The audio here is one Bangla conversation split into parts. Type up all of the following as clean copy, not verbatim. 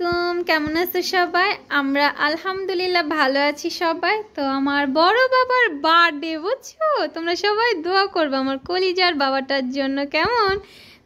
আলাইকুম, কেমন আছো সবাই? আমরা আলহামদুলিল্লাহ ভালো আছি সবাই। তো আমার বড় বাবার বার্থডে, বুঝছো? তোমরা সবাই দোয়া করবে আমার কলিজার বাবাটার জন্য। কেমন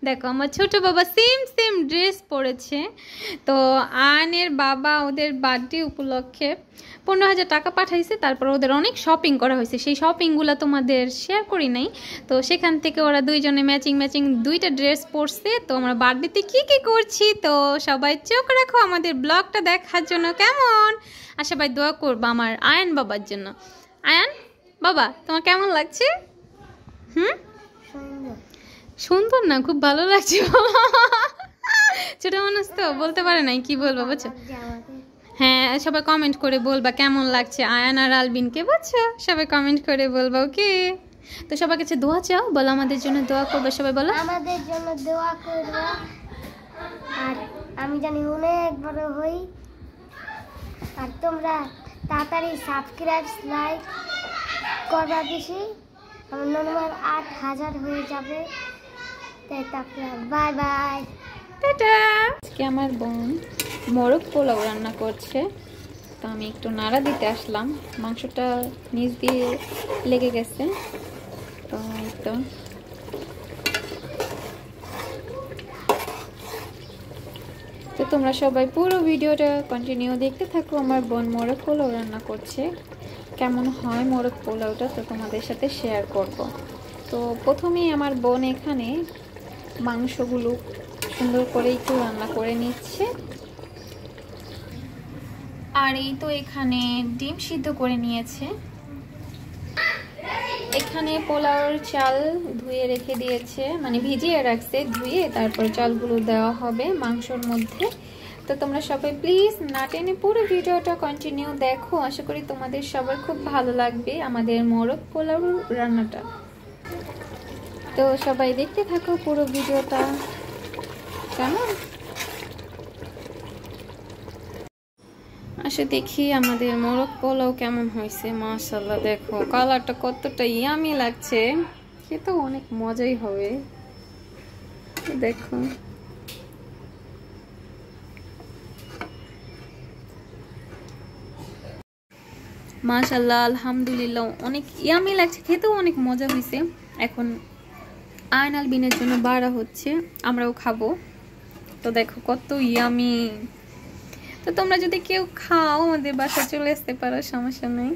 দেখো, আমার ছোট বাবা সেম সেম ড্রেস পরেছে। তো আয়নের বাবা ওদের বার্থডে উপলক্ষে 15,000 টাকা পাঠাইছে। তারপর ওদের অনেক শপিং করা হয়েছে, সেই শপিংগুলো তোমাদের শেয়ার করি নাই। তো সেখান থেকে ওরা দুইজনে ম্যাচিং ম্যাচিং দুইটা ড্রেস পরছে। তো আমরা বার্থডেতে কি কি করছি, তো সবাই চোখ রাখো আমাদের ব্লগটা দেখার জন্য। কেমন আর সবাই দোয়া করবো আমার আয়ন বাবার জন্য। আয়ন বাবা, তোমার কেমন লাগছে? সুন্দর না, খুব ভালো লাগছে। ছোট মানুষ তো বলতে পারে নাই কি বলবো, বুঝছো? হ্যাঁ, সবাই কমেন্ট করে বলবা কেমন লাগছে আয়ান আর আলবিনকে, বুঝছো? সবাই কমেন্ট করে বলবা, ওকে? তো সবার কাছে দোয়া চাও, বলো আমাদের জন্য দোয়া করবে। সবাই বলো আমাদের জন্য দোয়া করবা, আর আমি জানি অনেক বড় হই। আর তোমরা তাড়াতাড়ি সাবস্ক্রাইব লাইক করবা বেশি, আমার নর্মাল 8,000 হয়ে যাবে। তাই তারপরে বাই বাই, টাটা। আজকে আমার বোন মোরগ পোলাও রান্না করছে, তো আমি একটু নাড়া দিতে আসলাম। মাংসটা নিচ দিয়ে লেগে গেছে, তো একটু তো তোমরা সবাই পুরো ভিডিওটা কন্টিনিউ দেখতে থাকো। আমার বোন মোরগ পোলাও রান্না করছে, কেমন হয় মোরগ পোলাওটা তো তোমাদের সাথে শেয়ার করব। তো প্রথমেই আমার বোন এখানে মাংসগুলো সুন্দর করে একটু রান্না করে নিচ্ছে। আর এই তো এখানে ডিম সিদ্ধ করে নিয়েছে। এখানে পোলাওর চাল ধুয়ে রেখে দিয়েছে, মানে ভিজিয়ে রাখছে, ধুয়ে তারপর চালগুলো দেওয়া হবে মাংসর মধ্যে। তো তোমরা সবাই প্লিজ না টেনে পুরো ভিডিওটা কন্টিনিউ দেখো, আশা করি তোমাদের সবার খুব ভালো লাগবে আমাদের মোরগ পোলাও রান্নাটা। তো সবাই দেখতে থাকো পুরো ভিডিওটা। কেমন আসে দেখি আমাদের মোরগ পোলাও কেমন হয়েছে। মাশাআল্লাহ, দেখো কালারটা কতটা ইয়ামি লাগছে, খেতেও অনেক মজাই হবে। দেখো মাশাআল্লাহ, আলহামদুলিল্লাহ, অনেক ইয়ামি লাগছে, খেতেও অনেক মজা হয়েছে। এখন আয়ন আলবিনের জন্য বাড়া হচ্ছে, আমরাও খাবো। তো দেখো কত ইয়ামি। তো তোমরা যদি কেউ খাও আমাদের বাসায় চলে আসতে পারো, সমস্যা নেই।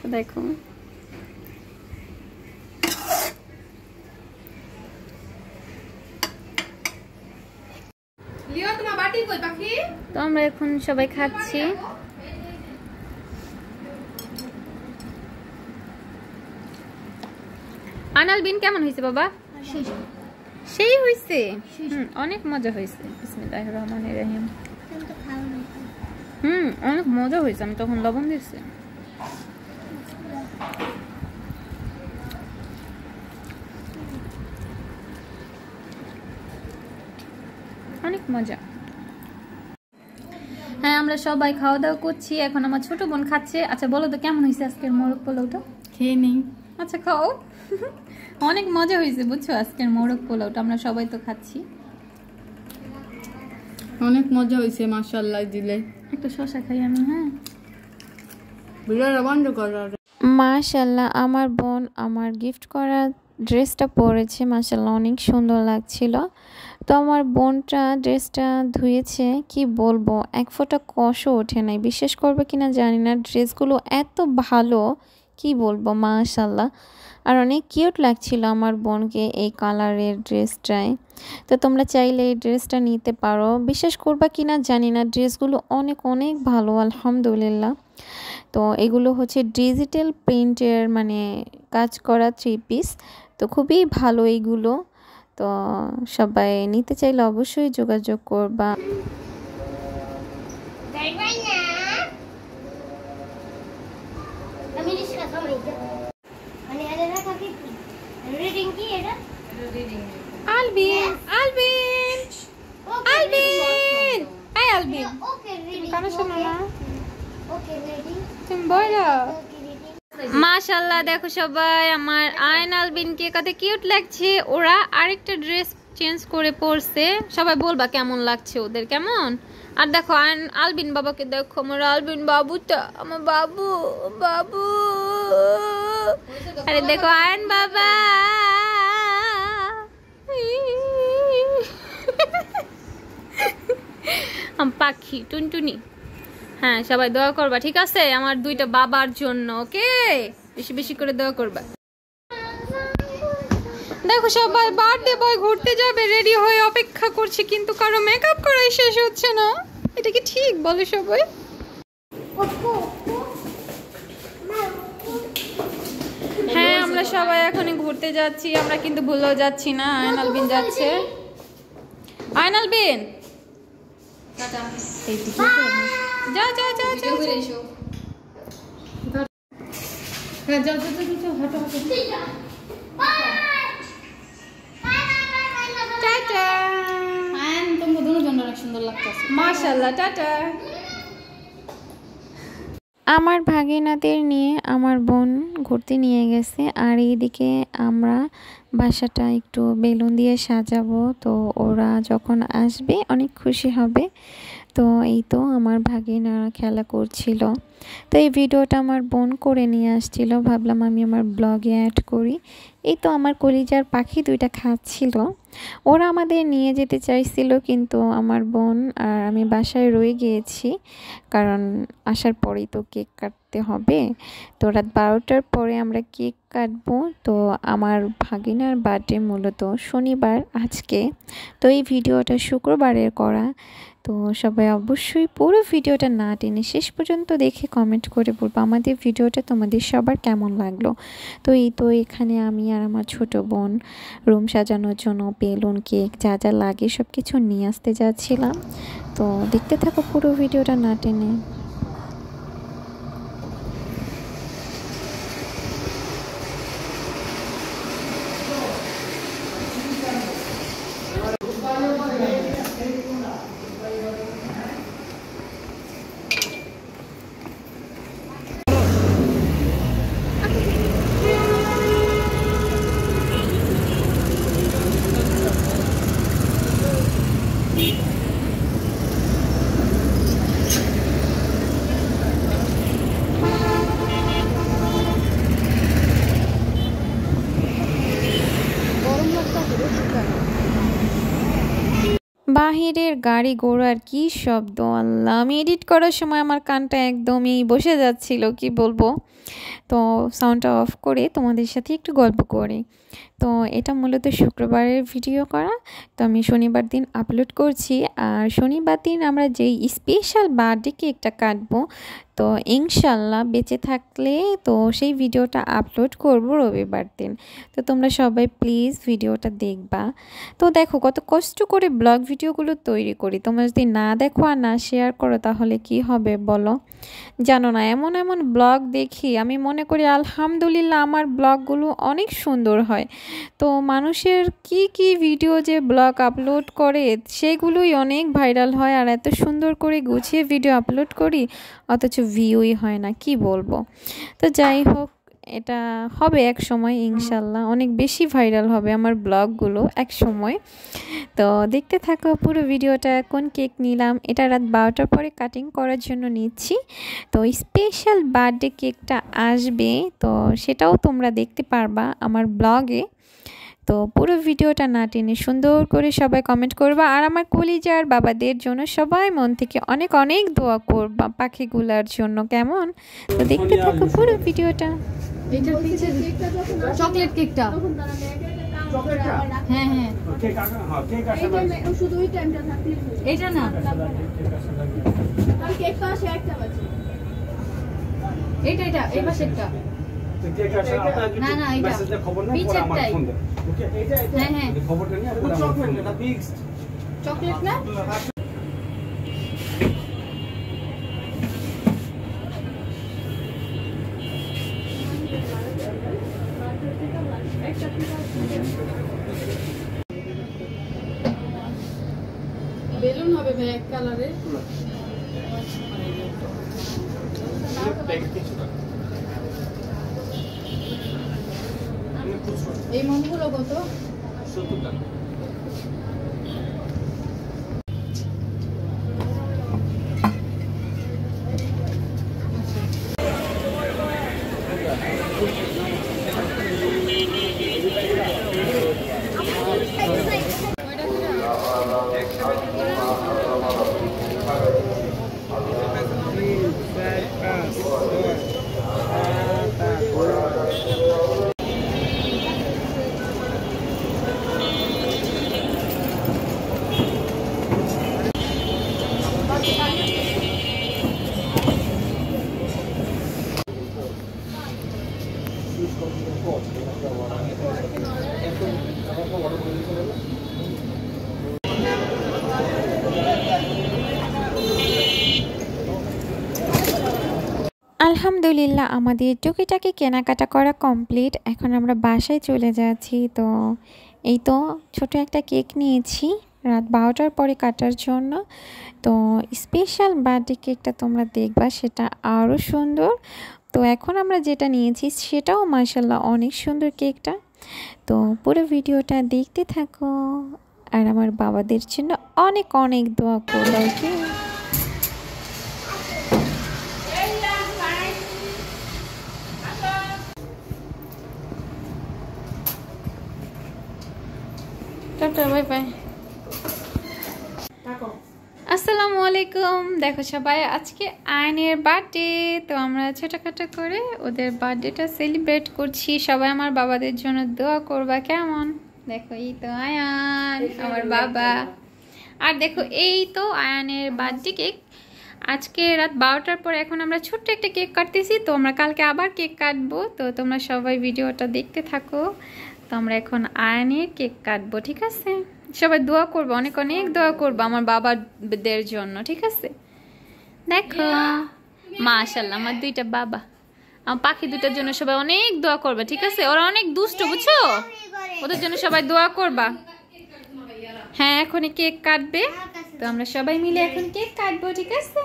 তো দেখো তো আমরা এখন সবাই খাচ্ছি। আনালবিন কেমন হয়েছে বাবা? সেই হয়েছে, অনেক মজা হয়েছে। বিসমিল্লাহির রহমানির রহিম। অনেক মজা হয়েছে, আমি তখন লবণ দিয়েছি। অনেক মজা। হ্যাঁ, আমরা সবাই খাওয়া দাওয়া করছি, এখন আমার ছোট বোন খাচ্ছে। আচ্ছা বলো তো কেমন হয়েছে আজকের মোরগ পোলাওটা? খেয়ে নেই। আচ্ছা খাও। অনেক মজা হয়েছে, বুঝছো? আজকের মোরগ পোলাওটা আমরা সবাই তো খাচ্ছি। অনেক মজা হয়েছে মাশাআল্লাহ। দিলে একটা শসা খাই আমি। হ্যাঁ, ভিডিওটা বন্ধ করো। মাশাআল্লাহ, আমার বোন আমার গিফট করা ড্রেসটা পরেছে, মাশাআল্লাহ অনেক সুন্দর লাগছিল। তো আমার বোনটা ড্রেসটা ধুয়েছে, কি বলবো, এক ফোঁটা কষও ওঠে নাই। বিশ্বাস করবে কিনা জানি না, ড্রেসগুলো এত ভালো, কি বলবো, মাশাআল্লাহ। আর অনেক কিউট লাগছিল আমার বোনকে এই কালারের ড্রেসটায়। তো তোমরা চাইলে এই ড্রেসটা নিতে পারো। বিশ্বাস করবা কিনা জানি না, ড্রেসগুলো অনেক অনেক ভালো, আলহামদুলিল্লাহ। তো এগুলো হচ্ছে ডিজিটাল প্রিন্টের, মানে কাজ করা 3 পিস। তো খুবই ভালো এইগুলো। তো সবাই নিতে চাইলে অবশ্যই যোগাযোগ করবা। আলবিন, আলবিন, আলবিন, এই আলবিন, তুমি কেন শোনো না? তুমি বলো। মাশাআল্লাহ, দেখো সবাই আমার আয়ন আলবিনকে কত কিউট লাগছে। ওরা আরেকটা ড্রেস চেঞ্জ করে পরছে, সবাই বলবা কেমন লাগছে ওদের। কেমন আর দেখো আলবিন বাবাকে দেখো, আমার আলবিন বাবুটা, আমার বাবু বাবু। আরে দেখো আয়ন বাবা, পাখি টুনটুনি। হ্যাঁ সবাই দোয়া করবা, ঠিক আছে, আমার দুইটা বাবার জন্য। ওকে, বেশি বেশি করে দোয়া করবা। দেখো সবাই বার্থডে বয় ঘুরতে যাবে রেডি হয়ে অপেক্ষা করছে, কিন্তু কারো মেকআপ করাই শেষ হচ্ছে না। এটা কি ঠিক বলো সবাই? হ্যাঁ আমরা সবাই এখনই ঘুরতে যাচ্ছি, আমরা কিন্তু ভুলেও যাচ্ছি না। আয়নালবিন যাচ্ছে, আয়নালবিন যা যা যা যা। হ্যাঁ যাও যাও যাও, হাঁটো হাঁটো। টাটা। আয়ন তোমাকে দুজন অনেক সুন্দর লাগতেছে, মাশাআল্লাহ, টাটা। আমার ভাগিনাদের নিয়ে আমার বোন ঘুরতে নিয়ে গেছে, আর এইদিকে আমরা বাসাটা একটু বেলুন দিয়ে সাজাবো। তো ওরা যখন আসবে অনেক খুশি হবে। তো এই তো আমার ভাগিনারা খেলা করছিল। তো এই ভিডিওটা আমার বোন করে নিয়ে আসছিল, ভাবলাম আমি আমার ব্লগে অ্যাড করি। এই তো আমার কলিজার পাখি দুইটা খাচ্ছিল। ওরা আমাদের নিয়ে যেতে চাইছিল, কিন্তু আমার বোন আর আমি বাসায় রয়ে গিয়েছি, কারণ আসার পরেই তো কেক কাটতে হবে। তো রাত 12টার পরে আমরা কেক কাটবো। তো আমার ভাগিনার বার্থডে মূলত শনিবার আজকে, তো এই ভিডিওটা শুক্রবারের করা। তো সবাই অবশ্যই পুরো ভিডিওটা না টেনে শেষ পর্যন্ত দেখে কমেন্ট করে বলবো আমাদের ভিডিওটা তোমাদের সবার কেমন লাগলো। তো এই তো এখানে আমি আর আমার ছোট বোন রুম সাজানোর জন্য বেলুন, কেক যা যা লাগে সব কিছু নিয়ে আসতে যাচ্ছিলাম। তো দেখতে থাকো পুরো ভিডিওটা না টেনে। বাহিরের গাড়ি ঘোড়ার কি শব্দ, আল্লাহ! আমি এডিট করার সময় আমার কানটা একদমই বসে যাচ্ছিল, কি বলবো। তো সাউন্ডটা অফ করে তোমাদের সাথে একটু গল্প করি। তো এটা মূলত শুক্রবারের ভিডিও করা, তো আমি শনিবার দিন আপলোড করছি। আর শনিবার দিন আমরা যেই স্পেশাল বার্থডে কেকটা কাটবো, তো ইনশাল্লাহ বেঁচে থাকলে তো সেই ভিডিওটা আপলোড করব রবিবার দিন। তো তোমরা সবাই প্লিজ ভিডিওটা দেখবা। তো দেখো কত কষ্ট করে ব্লগ ভিডিওগুলো তৈরি করি, তোমরা যদি না দেখো আর না শেয়ার করো তাহলে কি হবে বলো? জানো না, এমন এমন ব্লগ দেখি আমি মনে করি আলহামদুলিল্লাহ আমার ব্লগগুলো অনেক সুন্দর হয়। তো মানুষের কি কি ভিডিও যে ব্লগ আপলোড করে সেগুলোই অনেক ভাইরাল হয়, আর এত সুন্দর করে গুছিয়ে ভিডিও আপলোড করি অথচ ভিউই হয় না, কি বলবো। তো যাই হোক, এটা হবে এক সময় ইনশাল্লাহ, অনেক বেশি ভাইরাল হবে আমার ব্লগগুলো এক সময়। তো দেখতে থাকো পুরো ভিডিওটা। কোন কেক নিলাম, এটা রাত 12টার পরে কাটিং করার জন্য নিচ্ছি। তো স্পেশাল বার্থডে কেকটা আসবে, তো সেটাও তোমরা দেখতে পারবা আমার ব্লগে। তো পুরো ভিডিওটা না টেনে সুন্দর করে সবাই কমেন্ট করবা, আর আমার কলিজার বাবাদের জন্য সবাই মন থেকে অনেক অনেক দোয়া করবা পাখিগুলার জন্য, কেমন? তো দেখতে থাকো পুরো ভিডিওটা। এইটার পিছে চকলেট কেকটা, হ্যাঁ হ্যাঁ এইটা না, এইটা এটা এই পাশেরটা না না, এটা পিছেরটাই। হ্যাঁ হ্যাঁ চকলেট না, বেলুন হবে ভাই এক কালারের। এই মোমগুলো কত? 70 টাকা। আলহামদুলিল্লাহ আমাদের টুকিটাকি কেনাকাটা করা কমপ্লিট। এখন আমরা বাসায় চলে যাচ্ছি। তো এই তো ছোট একটা কেক নিয়েছি রাত 12টার পরে কাটার জন্য। তো স্পেশাল বার্থডে কেকটা তোমরা দেখবা, সেটা আরও সুন্দর। তো এখন আমরা যেটা নিয়েছি সেটাও মাশাআল্লাহ অনেক সুন্দর কেকটা। তো পুরো ভিডিওটা দেখতে থাকো আর আমার বাবাদের জন্য অনেক অনেক দোয়া করো। ওকে, টাটা, বাই বাই। আসসালামু আলাইকুম। দেখো সবাই, আজকে আয়নের বার্থডে। তো আমরা ছোটখাটো করে ওদের বার্থডেটা সেলিব্রেট করছি। সবাই আমার বাবাদের জন্য দোয়া করবা, কেমন? দেখো এই তো আয়ান আমার বাবা, আর দেখো এই তো আয়ানের বার্থডে কেক। আজকে রাত 12টার পর এখন আমরা ছোট্ট একটা কেক কাটতেছি। তো আমরা কালকে আবার কেক কাটবো। তো তোমরা সবাই ভিডিওটা দেখতে থাকো। তো আমরা এখন আয়নের কেক কাটবো, ঠিক আছে? সবাই দোয়া করবো, অনেক অনেক দোয়া করবো আমার বাবাদের জন্য, ঠিক আছে? দেখো মাশাআল্লাহ আমার দুইটা বাবা, আমার পাখি দুটার জন্য সবাই অনেক দোয়া করবে, ঠিক আছে? ওরা অনেক দুষ্ট, বুঝছো? ওদের জন্য সবাই দোয়া করবা। হ্যাঁ, এখনই কেক কাটবে। তো আমরা সবাই মিলে এখন কেক কাটবো, ঠিক আছে?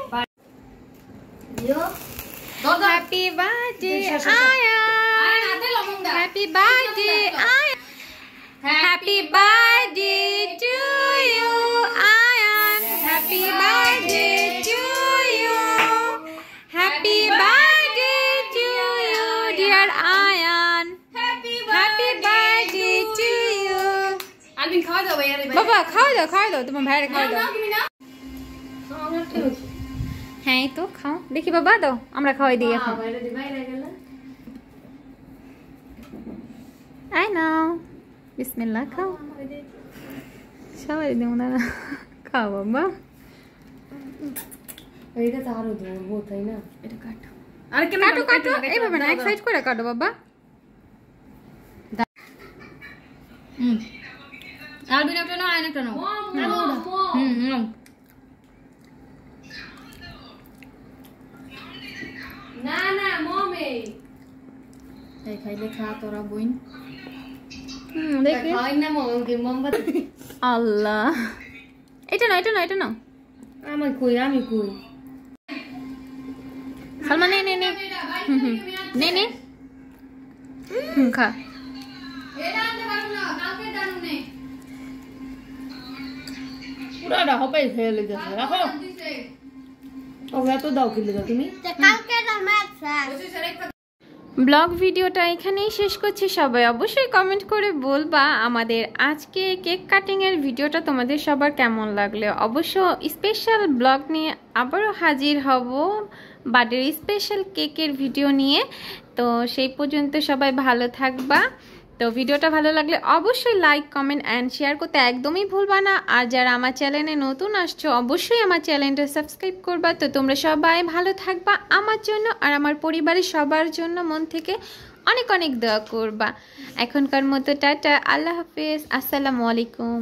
Happy birthday Ayaan, happy birthday Ayaan, happy birthday to you Ayaan, happy birthday to you, happy birthday to you dear Ayaan, happy birthday to you. Albin খাওয়া দাও ভাই। বাবা খাওয়া দাও, তোমার ভাইয়ের খাওয়া দাও। হ্যাঁ এই তো খাও, দেখি বাবা দাও, আমরা খাওয়াই দিই এখন। আই নাও, বিসমিল্লাহ, খাও সবাই দেব না, খাও বাবা। এইটা তো আরো ধরবো, তাই না? এটা কাটো, আর কেন কাটো এইভাবে না, এক সাইড করে কাটো বাবা। আলবিন একটা নাও, আয়ন একটা নাও। না না মমে এই খাইলে খা তোরা বইন। দেখি খাই না মমকে মোমবাতি। আল্লাহ, এটা নাও, এটা নাও, এটা নাও। আমি কই সালমা নে নে নে খা। এটা আনতে পারবো না, কালকে জানো নে পুরাটা হবে খেয়ে লেগেছে। রাখো ওরা তো দাও কিলো দাও তুমি কালকে আমার ব্লগ ভিডিওটা এখানেই শেষ করছি। সবাই অবশ্যই কমেন্ট করে বলবা আমাদের আজকে কেক কাটিং এর ভিডিওটা তোমাদের সবার কেমন লাগলো। অবশ্য স্পেশাল ব্লগ নিয়ে আবারও হাজির হব, বার্থডে স্পেশাল কেকের ভিডিও নিয়ে। তো সেই পর্যন্ত সবাই ভালো থাকবা। তো ভিডিওটা ভালো লাগলে অবশ্যই লাইক, কমেন্ট অ্যান্ড শেয়ার করতে একদমই ভুলবা না। আর যারা আমার চ্যানেলে নতুন আসছো অবশ্যই আমার চ্যানেলটা সাবস্ক্রাইব করবা। তো তোমরা সবাই ভালো থাকবা, আমার জন্য আর আমার পরিবারের সবার জন্য মন থেকে অনেক অনেক দোয়া করবা। এখনকার মতো টাটা, আল্লাহ হাফেজ, আসসালামু আলাইকুম।